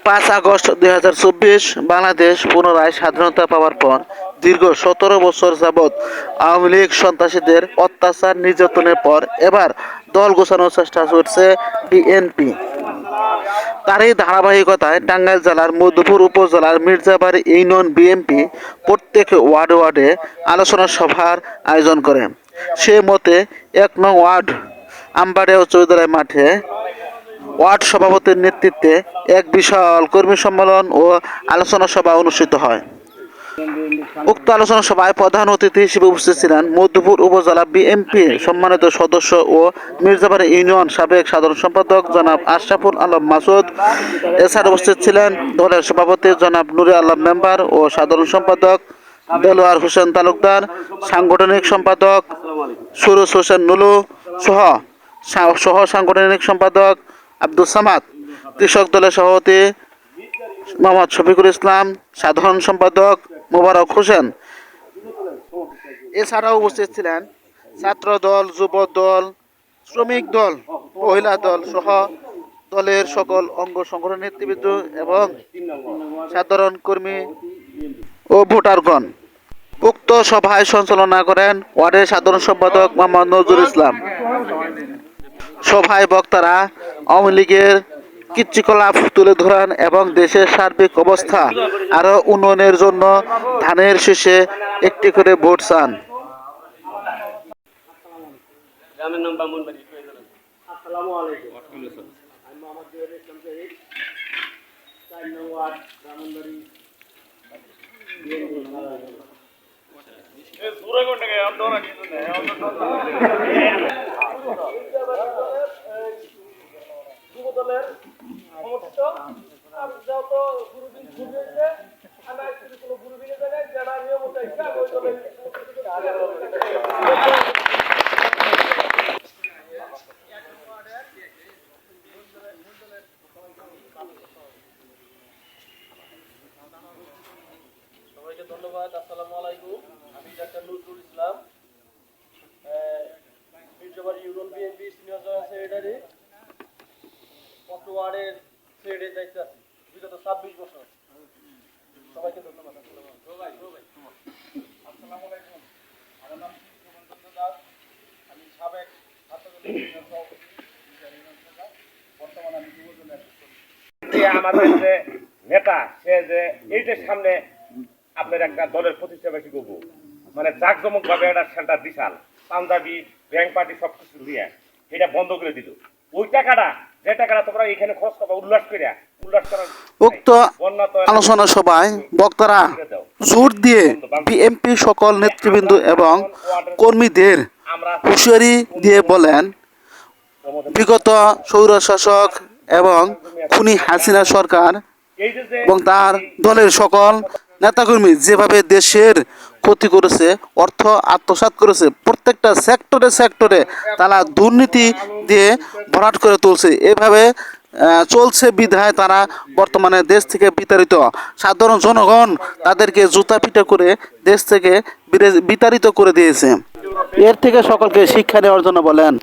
5 August 2024 Bangladesh পুনরায় স্বাধীনতা পাওয়ার পর দীর্ঘ 17 বছর যাবৎ আওয়ামী লীগ সন্ত্রাসীদের অত্যাচার নির্যাতনের পর এবার দল গোছানোর চেষ্টা করছে বিএনপি। তারই ধারাবাহিকতায় টাঙ্গাইল জেলার মধুপুর উপজেলার মির্জাবাড়ি ইউনিয়ন বিএনপি প্রত্যেক ওয়ার্ডে ওয়ার্ডে আলোচনা সভার আয়োজন করে। সে মতে 1 নং ওয়ার্ড আমবাড়িয়া চৌধুরাই মাঠে ওয়ার্ড সভাপতির নেতৃত্বে এক বিশাল কর্মী সম্মেলন ও আলোচনা সভা অনুষ্ঠিত হয়। উক্ত আলোচনা সভায় প্রধান অতিথি হিসেবে উপস্থিত ছিলেন মধুপুর উপজেলা বিএনপি সম্মানিত সদস্য ও মির্জাবাড়ি ইউনিয়ন সাবেক সাধারণ সম্পাদক জনাব আশরাফুল আলম মাসুদ। এছাড়া উপস্থিত ছিলেন দলের সভাপতি জনাব নুরে আলম মেম্বার ও সাধারণ সম্পাদক দেলোয়ার হোসেন তালুকদার, সাংগঠনিক সম্পাদক সুরুজ হোসেন নুলু সহ সাংগঠনিক সম্পাদক আব্দুল সামাদ, কৃষক দলের সভাপতি মোহাম্মদ শফিকুল ইসলাম, সাধারণ সম্পাদক মোবারক হোসেন। এছাড়াও উপস্থিত ছিলেন ছাত্র দল, যুব দল, শ্রমিক দল, মহিলা দল সহ দলের সকল অঙ্গ সংগঠনের নেতৃবৃন্দ এবং সাধারণ কর্মী ও ভোটারগণ। উক্ত সভায় সঞ্চালনা করেন ওয়ার্ডের সাধারণ সম্পাদক মোহাম্মদ নজরুল ইসলাম। সভায় বক্তারা আওয়ামী লীগের কৃতকলাপ তুলে ধরেন এবং দেশের সার্বিক অবস্থা আরও উন্নয়নের জন্য ধানের শীষে একটি করে ভোট চান। সবাইকে ধন্যবাদ। আসসালামু আলাইকুম। আমি doctor Nazrul Islam, Mirzabari union BNP senior joint secretary, ওয়ার্ডের সেক্রেটারি দায়িত্বে আছি বিগত 26 বছর। সবাইকে ধন্যবাদ। আসসালামু আলাইকুম। আমার নাম দাস, আমি সাবেক বর্তমানে আমি যুবদলের আমাদের যে নেতা, সে যে এইটার সামনে আপনার একটা দলের প্রতিষ্ঠা বেশি করবো, মানে জাঁকজমক ভাবে একটা সেন্টার বিশাল পাঞ্জাবি ব্যাংক পার্টি সবকিছু দিয়ে এটা বন্ধ করে দিল। ওই টাকাটা, যে টাকাটা তোমরা এখানে খরচ করবা উল্লাস করার উক্ত আলোচনা সভায় বক্তারা জোর দিয়ে বিএনপি সকল নেতৃবৃন্দ এবং কর্মীদের হুঁশিয়ারি দিয়ে বলেন, বিগত স্বৈরশাসক এবং খুনি হাসিনা সরকার এবং তার দলের সকল নেতাকর্মী যেভাবে দেশের ক্ষতি করেছে, অর্থ আত্মসাৎ করেছে, প্রত্যেকটা সেক্টরে তারা দুর্নীতি দিয়ে ভরাট করে তুলছে। এভাবে চলছে বিধায় তারা বর্তমানে দেশ থেকে বিতাড়িত। সাধারণ জনগণ তাদেরকে জুতা পিটা করে দেশ থেকে বিতাড়িত করে দিয়েছে। এর থেকে সকলকে শিক্ষা নেওয়ার জন্য বলেন।